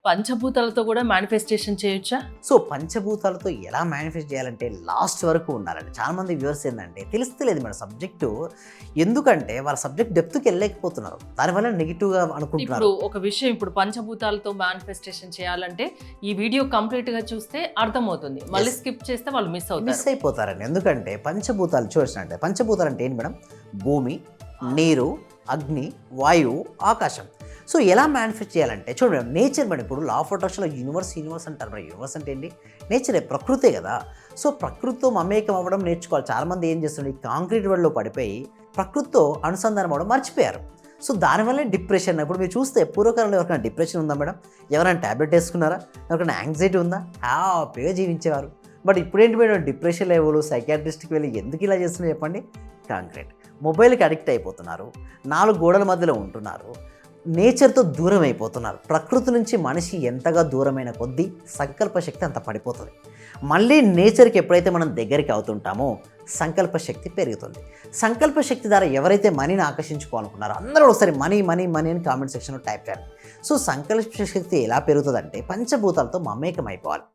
పంచభూతాలతో కూడా మేనిఫెస్టేషన్ చేయొచ్చా? సో పంచభూతాలతో ఎలా మేనిఫెస్ట్ చేయాలంటే లాస్ట్ వరకు ఉండాలండి. చాలామంది వ్యూవర్స్ ఏంటంటే తెలుస్తలేదు మన సబ్జెక్టు, ఎందుకంటే వాళ్ళ సబ్జెక్ట్ డెప్త్కి వెళ్ళలేకపోతున్నారు, దానివల్ల నెగిటివ్గా అనుకుంటున్నారు. ఇప్పుడు ఒక విషయం, ఇప్పుడు పంచభూతాలతో మేనిఫెస్టేషన్ చేయాలంటే ఈ వీడియో కంప్లీట్ గా చూస్తే అర్థమవుతుంది, మళ్ళీ స్కిప్ చేస్తే వాళ్ళు మిస్ అయిపోతారండి. ఎందుకంటే పంచభూతాలు చూసినట్టే, పంచభూతాలు అంటే ఏంటి మేడం? భూమి, నీరు, అగ్ని, వాయువు, ఆకాశం. సో ఎలా మేనిఫెస్ట్ చేయాలంటే చూడండి మేడం, నేచర్ మేడం. ఇప్పుడు లా ఆఫ్ అట్రాక్షన్లో యూనివర్స్ అంటారు మేడం. యూనివర్స్ అంటే ఏంటి? నేచరే, ప్రకృతే కదా. సో ప్రకృతితో మమేకం అవ్వడం నేర్చుకోవాలి. చాలామంది ఏం చేస్తున్నారు, ఈ కాంక్రీట్ వరల్డ్లో పడిపోయి ప్రకృతితో అనుసంధానం అవ్వడం మర్చిపోయారు. సో దానివల్లే డిప్రెషన్. ఇప్పుడు మీరు చూస్తే పూర్వకాలంలో ఎవరికైనా డిప్రెషన్ ఉందా మేడం? ఎవరైనా ట్యాబ్లెట్ వేసుకున్నారా? ఎవరికైనా యాంగ్జైటీ ఉందా? హ్యాపీగా జీవించేవారు. బట్ ఇప్పుడేంటి మేడం, డిప్రెషన్ లెవెల్, సైకాట్రిస్ట్కి వెళ్ళి ఎందుకు ఇలా చేస్తున్నారు చెప్పండి? కాంక్రీట్. మొబైల్కి అడిక్ట్ అయిపోతున్నారు, 4 గోడల మధ్యలో ఉంటున్నారు, నేచర్తో దూరం అయిపోతున్నారు. ప్రకృతి నుంచి మనిషి ఎంతగా దూరమైన కొద్దీ సంకల్ప శక్తి అంత పడిపోతుంది. మళ్ళీ నేచర్కి ఎప్పుడైతే మనం దగ్గరికి అవుతుంటామో సంకల్ప శక్తి పెరుగుతుంది. సంకల్ప శక్తి ద్వారా ఎవరైతే మనీని ఆకర్షించుకోవాలనుకున్నారో అందరూ ఒకసారి మనీ మనీ మనీ అని కామెంట్ సెక్షన్లో టైప్ చేయండి. సో సంకల్ప శక్తి ఎలా పెరుగుతుందంటే పంచభూతాలతో మమేకం అయిపోవాలి.